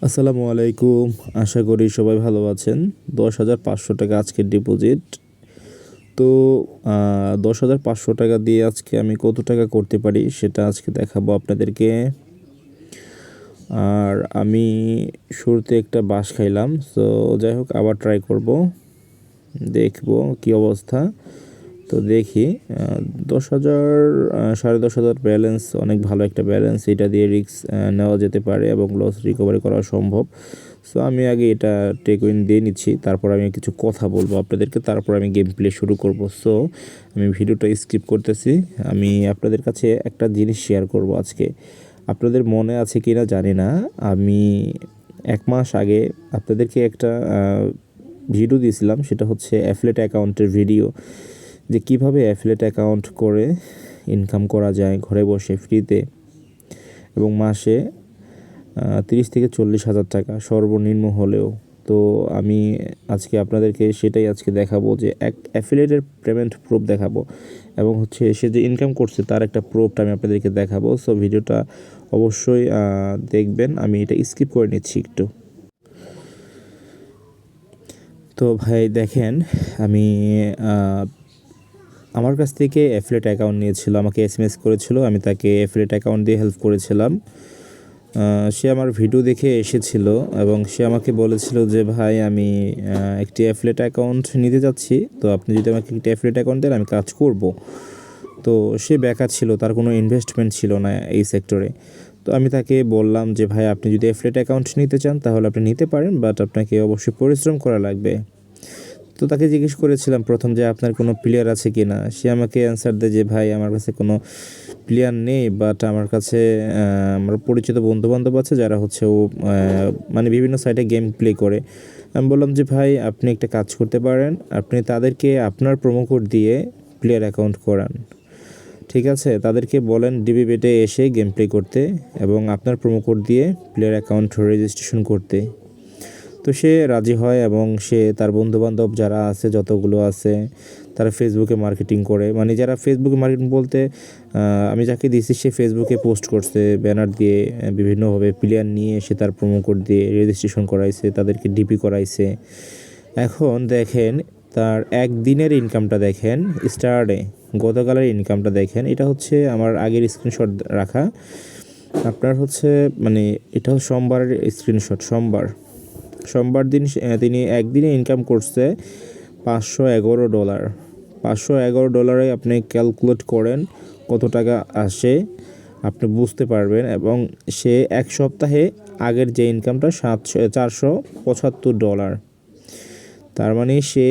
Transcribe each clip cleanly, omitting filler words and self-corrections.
আসসালামু আলাইকুম। আশা করি সবাই ভালো আছেন। 10,500 টাকা আজকের ডিপোজিট। তো 10,500 টাকা দিয়ে আজকে আমি কত টাকা করতে পারি সেটা আজকে দেখাবো আপনাদেরকে। আর আমি শুরুতে একটা বাঁশ খাইলাম, তো যাই হোক আবার ট্রাই করব, দেখবো কি অবস্থা। তো দেখি 10,000 10,500 ব্যালেন্স অনেক ভালো একটা ব্যালেন্স। এটা দিয়ে রিস্ক নেওয়া যেতে পারে এবং লস রিকভারি করা সম্ভব। সো আমি আগে এটা টেক উইন দিয়ে নিচ্ছি, তারপর আমি কিছু কথা বলবো আপনাদেরকে, তারপর আমি গেম প্লে শুরু করব। সো আমি ভিডিওটা স্কিপ করতেছি। আমি আপনাদের কাছে একটা জিনিস শেয়ার করব আজকে। আপনাদের মনে আছে কি না জানি না, আমি 1 মাস আগে আপনাদেরকে একটা ভিডিও দিয়েছিলাম। সেটা হচ্ছে অ্যাফিলিয়েট অ্যাকাউন্টের ভিডিও, যে কিভাবে অ্যাফিলিয়েট অ্যাকাউন্ট করে ইনকাম করা যায় ঘরে বসে ফ্রিতে, এবং মাসে 30 থেকে 40 হাজার টাকা সর্বনিম্ন হলেও। তো আমি আজকে আপনাদেরকে সেটাই আজকে দেখাবো, যে এক অ্যাফিলিয়েটের পেমেন্ট প্রুফ দেখাবো, এবং হচ্ছে সে যে ইনকাম করছে তার একটা প্রুফটা আমি আপনাদেরকে দেখাবো। সো ভিডিওটা অবশ্যই দেখবেন। আমি এটা স্কিপ করে নিচ্ছি একটু। তো ভাই দেখেন, আমি আমার কাছ থেকে অ্যাফিলিয়েট অ্যাকাউন্ট নিয়েছিল, আমাকে এসএমএস করেছিল, আমি তাকে অ্যাফিলিয়েট অ্যাকাউন্ট দিয়ে হেল্প করেছিলাম। সে আমার ভিডিও দেখে এসেছিল এবং সে আমাকে বলেছিল যে ভাই আমি একটি অ্যাফিলিয়েট অ্যাকাউন্ট নিতে যাচ্ছি, তো আপনি যদি আমাকে একটি অ্যাফিলিয়েট অ্যাকাউন্ট দেন আমি কাজ করব। তো সে বেকার ছিল, তার কোনো ইনভেস্টমেন্ট ছিল না এই সেক্টরে। তো আমি তাকে বললাম যে ভাই আপনি যদি অ্যাফিলিয়েট অ্যাকাউন্ট নিতে চান তাহলে আপনি নিতে পারেন, বাট আপনাকে অবশ্যই পরিশ্রম করা লাগবে। তো তাকে জিজ্ঞেস করেছিলাম প্রথম যে আপনার কোনো প্লেয়ার আছে কি না। সে আমাকে অ্যান্সার দেয় যে ভাই আমার কাছে কোনো প্লেয়ার নেই, বাট আমার কাছে আমার পরিচিত বন্ধুবান্ধব আছে যারা হচ্ছে মানে বিভিন্ন সাইটে গেম প্লে করে। আমি বললাম যে ভাই আপনি একটা কাজ করতে পারেন, আপনি তাদেরকে আপনার প্রোমো কোড দিয়ে প্লেয়ার অ্যাকাউন্ট করান। ঠিক আছে, তাদেরকে বলেন ডিবি বেটে এসে গেম প্লে করতে এবং আপনার প্রোমো কোড দিয়ে প্লেয়ার অ্যাকাউন্ট রেজিস্ট্রেশন করতে। তো সে রাজি হয় এবং সে তার বন্ধুবান্ধব যারা আছে যতগুলো আছে তারা ফেসবুকে মার্কেটিং করে। মানে যারা ফেসবুকে মার্কেটিং বলতে আমি যাকে দিয়েছি সে ফেসবুকে পোস্ট করছে ব্যানার দিয়ে, বিভিন্নভাবে প্লেয়ার নিয়ে এসে তার প্রোমো কোড দিয়ে রেজিস্ট্রেশন করাইছে, তাদেরকে ডিপি করাইছে। এখন দেখেন তার একদিনের ইনকামটা দেখেন, স্টারডে গতকালের ইনকামটা দেখেন। এটা হচ্ছে আমার আগের স্ক্রিনশট রাখা। আপনার হচ্ছে মানে এটা সোমবারের স্ক্রিনশট। সোমবার দিন তিনি একদিনে ইনকাম করছে $511। $511 আপনি ক্যালকুলেট করেন কত টাকা আসে, আপনি বুঝতে পারবেন। এবং সে এক সপ্তাহে আগের যে ইনকামটা $475। তার মানে সে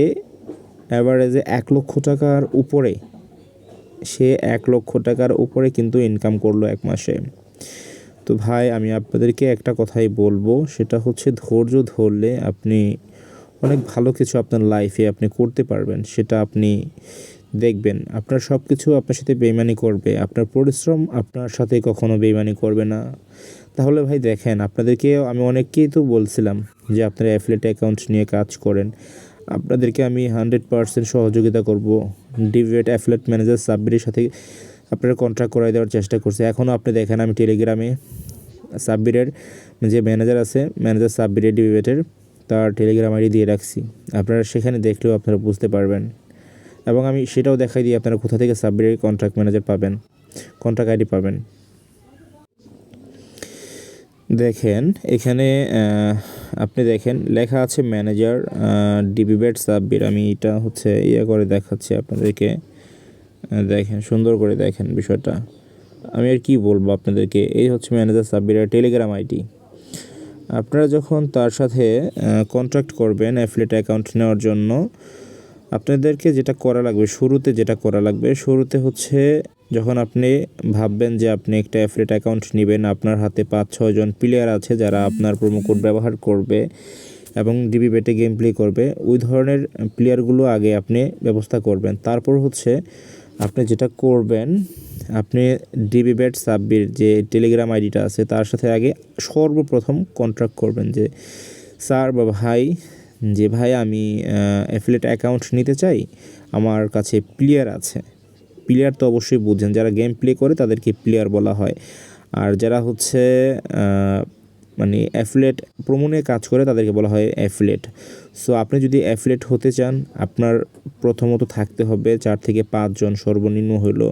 অ্যাভারেজে 1 লক্ষ টাকার উপরে, সে 1 লক্ষ টাকার উপরে কিন্তু ইনকাম করলো 1 মাসে। তো ভাই আমি আপনাদেরকে একটা কথাই বলবো, সেটা হচ্ছে ধৈর্য ধরলে আপনি অনেক ভালো কিছু আপনার লাইফে আপনি করতে পারবেন। সেটা আপনি দেখবেন আপনার সব কিছু আপনার সাথে বেইমানি করবে, আপনার পরিশ্রম আপনার সাথে কখনো বেইমানি করবে না। তাহলে ভাই দেখেন, আপনাদেরকে আমি অনেককেই তো বলছিলাম যে আপনারা অ্যাফিলিয়েট অ্যাকাউন্ট নিয়ে কাজ করেন, আপনাদেরকে আমি 100% সহযোগিতা করব। ডিভিয়েট অ্যাফিলিয়েট ম্যানেজার সাব্বিরের সাথে আপনারা কন্ট্রাক্ট করাই দেওয়ার চেষ্টা করছি। এখনও আপনি দেখেন আমি টেলিগ্রামে সাব্বিরের যে ম্যানেজার আছে, ম্যানেজার সাব্বিরের ডিভিয়েটের, তার টেলিগ্রাম আইডি দিয়ে রাখছি। আপনারা সেখানে দেখলেও আপনারা বুঝতে পারবেন, এবং আমি সেটাও দেখাই দিই আপনারা কোথা থেকে সাব্বিরের কন্ট্রাক্ট ম্যানেজার পাবেন, কন্ট্রাক্ট আইডি পাবেন। দেখেন এখানে আপনি দেখেন লেখা আছে ম্যানেজার ডিবিবেট সাব্বির। আমি এটা হচ্ছে করে দেখাচ্ছি আপনাদেরকে। দেখেন সুন্দর করে দেখেন বিষয়টা। আমি আর কি বলবো আপনাদেরকে, এই হচ্ছে ম্যানেজার সাব্বিরের টেলিগ্রাম আইডি। আপনারা যখন তার সাথে কন্ট্রাক্ট করবেন অ্যাফিলিয়েট অ্যাকাউন্ট নেওয়ার জন্য, আপনাদেরকে যেটা করা লাগবে, শুরুতে হচ্ছে যখন আপনি ভাববেন যে আপনি একটা অ্যাফিলিয়েট অ্যাকাউন্ট নেবেন, আপনার হাতে 5-6 জন প্লেয়ার আছে যারা আপনার প্রোমো কোড ব্যবহার করবে এবং ডিবি বেটে গেম প্লে করবে, ওই ধরনের প্লেয়ারগুলো আগে আপনি ব্যবস্থা করবেন। তারপর হচ্ছে আপনি যেটা করবেন, আপনি ডিবি বেট সাব্বির যে টেলিগ্রাম আইডিটা আছে তার সাথে আগে সর্বপ্রথম কন্ট্রাক্ট করবেন যে স্যার বা ভাই, যে ভাই আমি অ্যাফিলিয়েট অ্যাকাউন্ট নিতে চাই, আমার কাছে প্লেয়ার আছে। প্লেয়ার তো অবশ্যই বুঝেন, যারা গেম প্লে করে তাদেরকে প্লেয়ার বলা হয়। আর যারা হচ্ছে মানে অ্যাফিলিয়েট প্রোমো নিয়ে কাজ করে তাদেরকে বলা হয় অ্যাফিলিয়েট। সো আপনি যদি অ্যাফিলিয়েট হতে চান, আপনার প্রথমত থাকতে হবে 4 থেকে 5 জন, সর্বনিম্ন হলো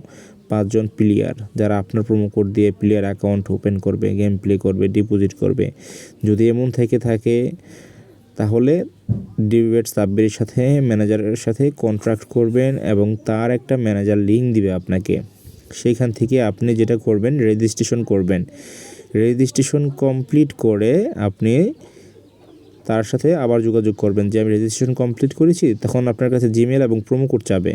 5 জন প্লেয়ার, যারা আপনার প্রোমো কোড দিয়ে প্লেয়ার অ্যাকাউন্ট ওপেন করবে, গেম প্লে করবে, ডিপোজিট করবে। যদি এমন থেকে থাকে তাহলে ডিবেট সাব্বিরের সাথে, ম্যানেজারের সাথে কন্ট্রাক্ট করবেন এবং তার একটা ম্যানেজার লিঙ্ক দিবে আপনাকে। সেইখান থেকে আপনি যেটা করবেন, রেজিস্ট্রেশন করবেন। রেজিস্ট্রেশন কমপ্লিট করে আপনি তার সাথে আবার যোগাযোগ করবেন যে আমি রেজিস্ট্রেশন কমপ্লিট করেছি। তখন আপনার কাছে জিমেল এবং প্রোমো কোড চাবে।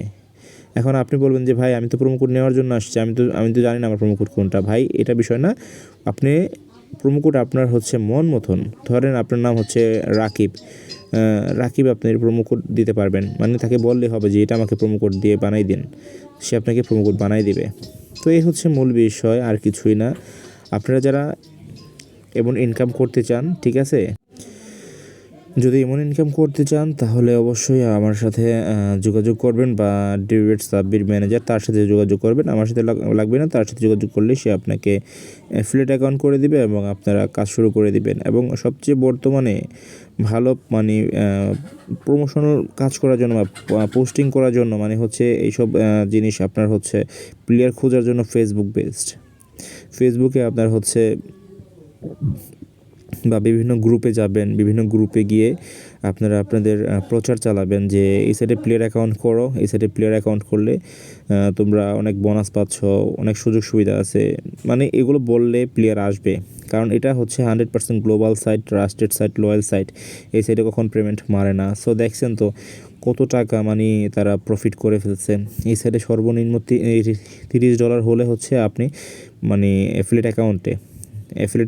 এখন আপনি বলবেন যে ভাই আমি তো প্রোমো কোড নেওয়ার জন্য আসছি, আমি তো জানি না আমার প্রোমো কোড কোনটা। ভাই এটা বিষয় না, আপনি প্রোমো কোড আপনার হচ্ছে মন মতন, ধরেন আপনার নাম হচ্ছে রাকিব, আপনি প্রোমো কোড দিতে পারবেন। মানে তাকে বললে হবে যে এটা আমাকে প্রোমো কোড দিয়ে বানাই দিন, সে আপনাকে প্রোমো কোড বানাই দিবে। তো এই হচ্ছে মূল বিষয়, আর কিছুই না। আপনারা যারা এমন ইনকাম করতে চান, ঠিক আছে, যদি এমন ইনকাম করতে চান তাহলে অবশ্যই আমার সাথে যোগাযোগ করবেন, বা ডিবেট সাব্বির ম্যানেজার তার সাথে যোগাযোগ করবেন। আমার সাথে লাগবে না, তার সাথে যোগাযোগ করলে সে আপনাকে অ্যাফিলিয়েট অ্যাকাউন্ট করে দিবে এবং আপনারা কাজ শুরু করে দিবেন। এবং সবচেয়ে বর্তমানে ভালো মানে প্রমোশনাল কাজ করার জন্য বা পোস্টিং করার জন্য, মানে হচ্ছে এইসব জিনিস আপনার হচ্ছে প্লেয়ার খোঁজার জন্য ফেসবুক বেস্ট। ফেসবুকে আপনার হচ্ছে বা বিভিন্ন গ্রুপে যাবেন, বিভিন্ন গ্রুপে গিয়ে আপনারা আপনাদের প্রচার চালাবেন যে এই সাইডে প্লেয়ার অ্যাকাউন্ট করো, এই সাইডে প্লেয়ার অ্যাকাউন্ট করলে তোমরা অনেক বোনাস পাচ্ছ, অনেক সুযোগ সুবিধা আছে। মানে এগুলো বললে প্লেয়ার আসবে, কারণ এটা হচ্ছে 100% global site, trusted site, loyal site. এই সাইডে কখন পেমেন্ট মারে না। সো দেখছেন তো কত টাকা মানে তারা প্রফিট করে ফেলছে। এই সাইডে সর্বনিম্ন $30 হলে হচ্ছে আপনি মানে অ্যাফিলিয়েট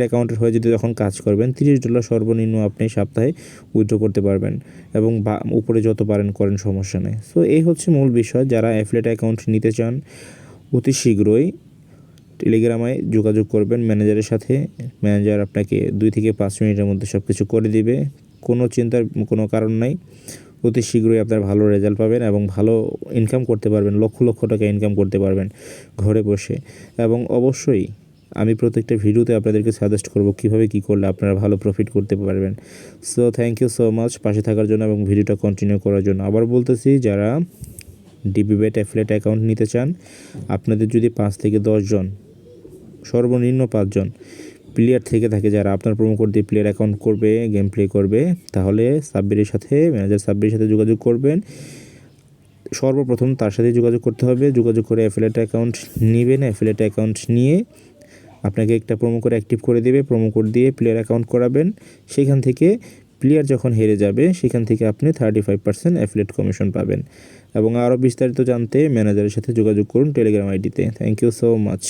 অ্যাকাউন্টের হয়ে যদি যখন কাজ করবেন, $30 সর্বনিম্ন আপনি সপ্তাহে উইথড্র করতে পারবেন, এবং উপরে যত পারেন করেন, সমস্যা নেই। সো এই হচ্ছে মূল বিষয়। যারা অ্যাফিলিয়েট অ্যাকাউন্ট নিতে চান অতি শীঘ্রই টেলিগ্রামে যোগাযোগ করবেন ম্যানেজারের সাথে। ম্যানেজার আপনাকে 2 থেকে 5 মিনিটের মধ্যে সব কিছু করে দিবে, কোনো চিন্তার কোনো কারণ নাই। অতি শীঘ্রই আপনার ভালো রেজাল্ট পাবেন এবং ভালো ইনকাম করতে পারবেন, লক্ষ লক্ষ টাকা ইনকাম করতে পারবেন ঘরে বসে। এবং অবশ্যই আমি প্রত্যেকটা ভিডিওতে আপনাদেরকে সাজেস্ট করব কীভাবে কী করলে আপনারা ভালো প্রফিট করতে পারবেন। So thank you so much পাশে থাকার জন্য এবং ভিডিওটা কন্টিনিউ করার জন্য। আবার বলতেছি, যারা ডিবিবেট অ্যাফিলিয়েট অ্যাকাউন্ট নিতে চান, আপনাদের যদি 5 থেকে 10 জন, সর্বনিম্ন 5 জন প্লেয়ার থেকে থাকে যারা আপনার প্রোমো কোড দিয়ে প্লেয়ার অ্যাকাউন্ট করবে, গেম প্লে করবে, তাহলে সাব্বিরের সাথে, ম্যানেজার সাব্বিরের সাথে যোগাযোগ করবেন। সর্বপ্রথম তার সাথে যোগাযোগ করতে হবে, যোগাযোগ করে অ্যাফিলিয়েট অ্যাকাউন্ট নেবেন। অ্যাফিলিয়েট অ্যাকাউন্ট নিয়ে আপনাকে একটা প্রোমো কোড অ্যাক্টিভ করে দেবে, প্রোমো কোড দিয়ে প্লেয়ার অ্যাকাউন্ট করাবেন। সেখান থেকে প্লেয়ার যখন হেরে যাবে, সেখান থেকে আপনি 35% অ্যাফিলিয়েট কমিশন পাবেন। এবং আরও বিস্তারিত জানতে ম্যানেজারের সাথে যোগাযোগ করুন টেলিগ্রাম আইডিতে। Thank you so much.